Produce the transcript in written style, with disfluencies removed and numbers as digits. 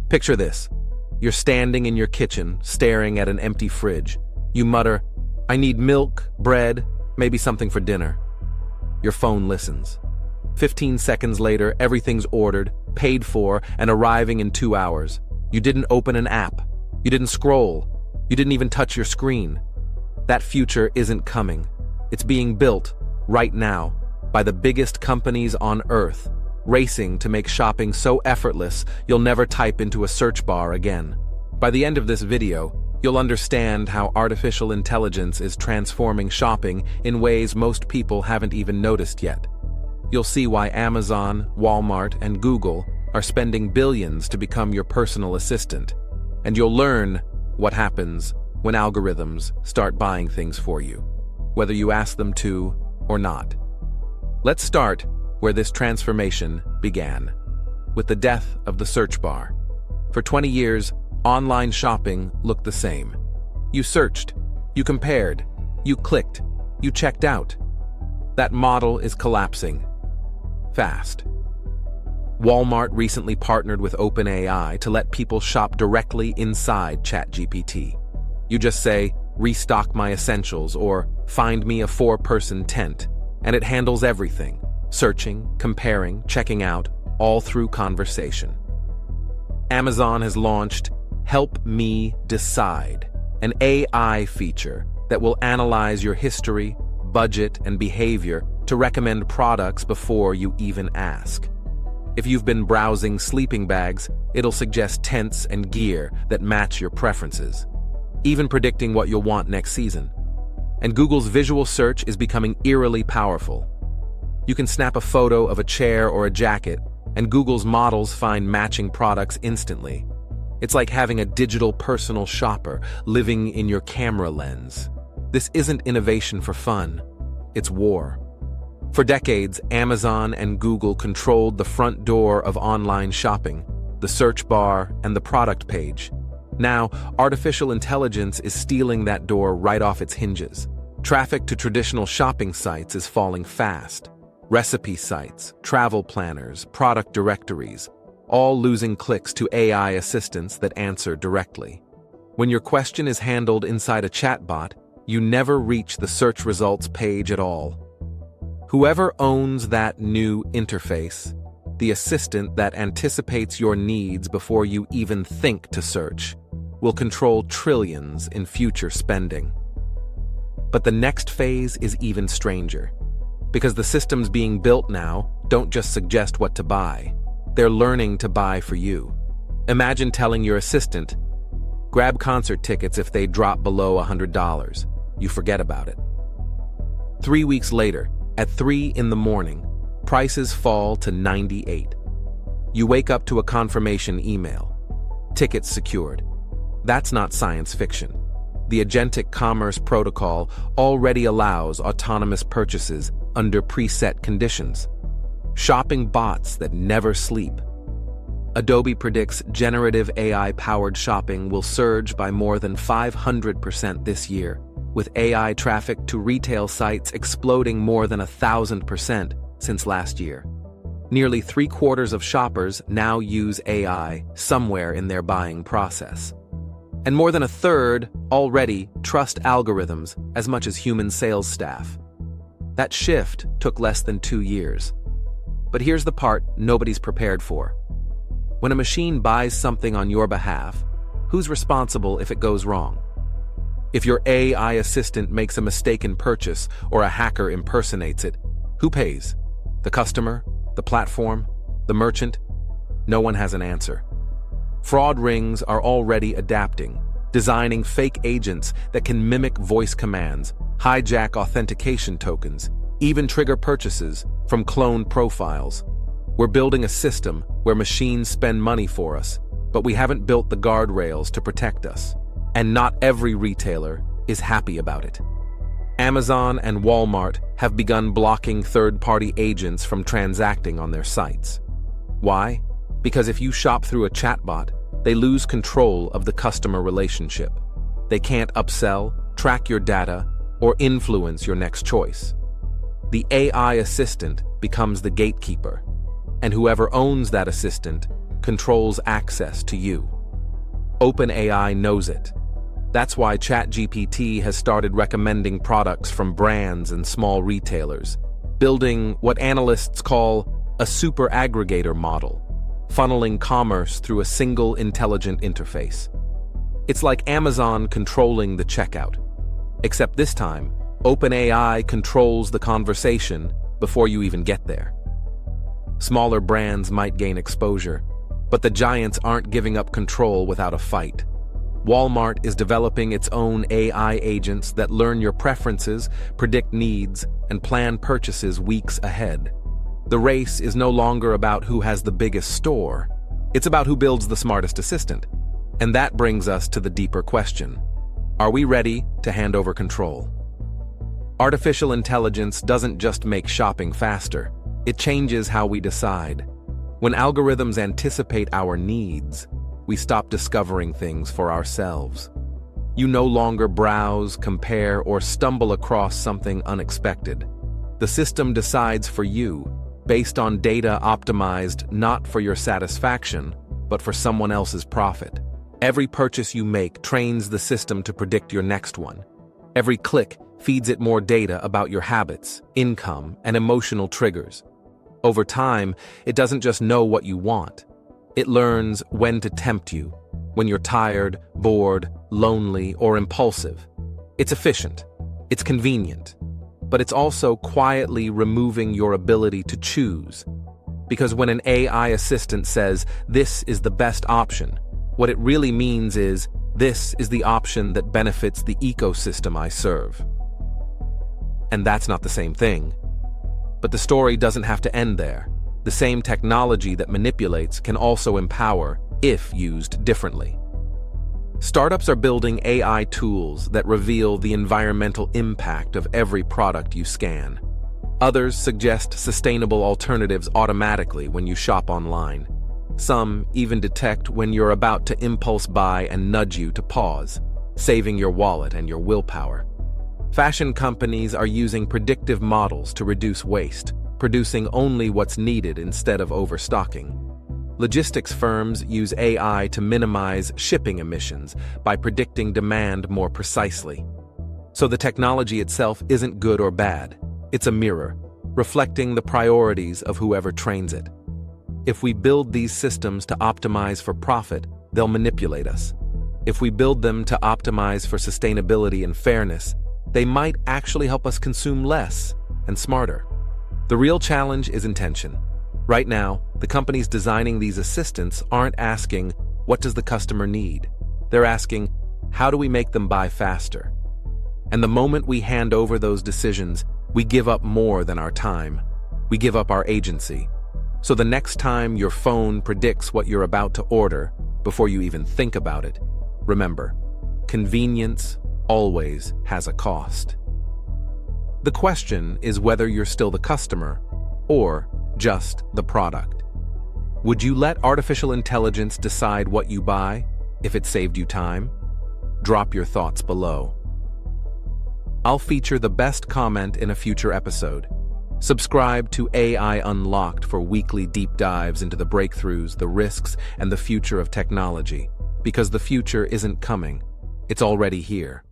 Picture this. You're standing in your kitchen, staring at an empty fridge. You mutter, "I need milk, bread, maybe something for dinner." Your phone listens. 15 seconds later, everything's ordered, paid for, and arriving in 2 hours. You didn't open an app. You didn't scroll. You didn't even touch your screen. That future isn't coming. It's being built, right now, by the biggest companies on Earth, racing to make shopping so effortless you'll never type into a search bar again. By the end of this video, you'll understand how artificial intelligence is transforming shopping in ways most people haven't even noticed yet. You'll see why Amazon, Walmart, and Google are spending billions to become your personal assistant. And you'll learn what happens when algorithms start buying things for you, whether you ask them to or not. Let's start where this transformation began, with the death of the search bar. For 20 years, online shopping looked the same. You searched, you compared, you clicked, you checked out. That model is collapsing fast. Walmart recently partnered with OpenAI to let people shop directly inside ChatGPT. You just say, "Restock my essentials," or "Find me a 4-person tent," and it handles everything: searching, comparing, checking out, all through conversation. Amazon has launched Help Me Decide, an AI feature that will analyze your history, budget, and behavior to recommend products before you even ask. If you've been browsing sleeping bags, it'll suggest tents and gear that match your preferences, even predicting what you'll want next season. And Google's visual search is becoming eerily powerful. You can snap a photo of a chair or a jacket, and Google's models find matching products instantly. It's like having a digital personal shopper living in your camera lens. This isn't innovation for fun, it's war. For decades, Amazon and Google controlled the front door of online shopping, the search bar, and the product page. Now, artificial intelligence is stealing that door right off its hinges. Traffic to traditional shopping sites is falling fast. Recipe sites, travel planners, product directories, all losing clicks to AI assistants that answer directly. When your question is handled inside a chatbot, you never reach the search results page at all. Whoever owns that new interface, the assistant that anticipates your needs before you even think to search, will control trillions in future spending. But the next phase is even stranger, because the systems being built now don't just suggest what to buy. They're learning to buy for you. Imagine telling your assistant, "Grab concert tickets if they drop below $100. You forget about it. 3 weeks later, at 3 in the morning, prices fall to 98. You wake up to a confirmation email. Tickets secured. That's not science fiction. The Agentic Commerce Protocol already allows autonomous purchases under preset conditions. Shopping bots that never sleep. Adobe predicts generative AI-powered shopping will surge by more than 500% this year, with AI traffic to retail sites exploding more than 1,000% since last year. Nearly 3/4 of shoppers now use AI somewhere in their buying process. And more than 1/3 already trust algorithms as much as human sales staff. That shift took less than 2 years. But here's the part nobody's prepared for. When a machine buys something on your behalf, who's responsible if it goes wrong? If your AI assistant makes a mistaken purchase or a hacker impersonates it, who pays? The customer? The platform? The merchant? No one has an answer. Fraud rings are already adapting, designing fake agents that can mimic voice commands, hijack authentication tokens, even trigger purchases from cloned profiles. We're building a system where machines spend money for us, but we haven't built the guardrails to protect us. And not every retailer is happy about it. Amazon and Walmart have begun blocking third-party agents from transacting on their sites. Why? Because if you shop through a chatbot, they lose control of the customer relationship. They can't upsell, track your data, or influence your next choice. The AI assistant becomes the gatekeeper, and whoever owns that assistant controls access to you. OpenAI knows it. That's why ChatGPT has started recommending products from brands and small retailers, building what analysts call a super aggregator model, funneling commerce through a single intelligent interface. It's like Amazon controlling the checkout, except this time, OpenAI controls the conversation before you even get there. Smaller brands might gain exposure, but the giants aren't giving up control without a fight. Walmart is developing its own AI agents that learn your preferences, predict needs, and plan purchases weeks ahead. The race is no longer about who has the biggest store. It's about who builds the smartest assistant. And that brings us to the deeper question. Are we ready to hand over control? Artificial intelligence doesn't just make shopping faster. It changes how we decide. When algorithms anticipate our needs, we stop discovering things for ourselves. You no longer browse, compare, or stumble across something unexpected. The system decides for you, based on data optimized not for your satisfaction, but for someone else's profit. Every purchase you make trains the system to predict your next one. Every click feeds it more data about your habits, income, and emotional triggers. Over time, it doesn't just know what you want. It learns when to tempt you, when you're tired, bored, lonely, or impulsive. It's efficient. It's convenient. But it's also quietly removing your ability to choose. Because when an AI assistant says, "This is the best option," what it really means is, "This is the option that benefits the ecosystem I serve." And that's not the same thing. But the story doesn't have to end there. The same technology that manipulates can also empower, if used differently. Startups are building AI tools that reveal the environmental impact of every product you scan. Others suggest sustainable alternatives automatically when you shop online. Some even detect when you're about to impulse buy and nudge you to pause, saving your wallet and your willpower. Fashion companies are using predictive models to reduce waste, producing only what's needed instead of overstocking. Logistics firms use AI to minimize shipping emissions by predicting demand more precisely. So the technology itself isn't good or bad. It's a mirror, reflecting the priorities of whoever trains it. If we build these systems to optimize for profit, they'll manipulate us. If we build them to optimize for sustainability and fairness, they might actually help us consume less and smarter. The real challenge is intention. Right now, the companies designing these assistants aren't asking, what does the customer need? They're asking, how do we make them buy faster? And the moment we hand over those decisions, we give up more than our time. We give up our agency. So the next time your phone predicts what you're about to order, before you even think about it, remember, convenience always has a cost. The question is whether you're still the customer or just the product. Would you let artificial intelligence decide what you buy if it saved you time? Drop your thoughts below. I'll feature the best comment in a future episode. Subscribe to AI Unlocked for weekly deep dives into the breakthroughs, the risks, and the future of technology. Because the future isn't coming, it's already here.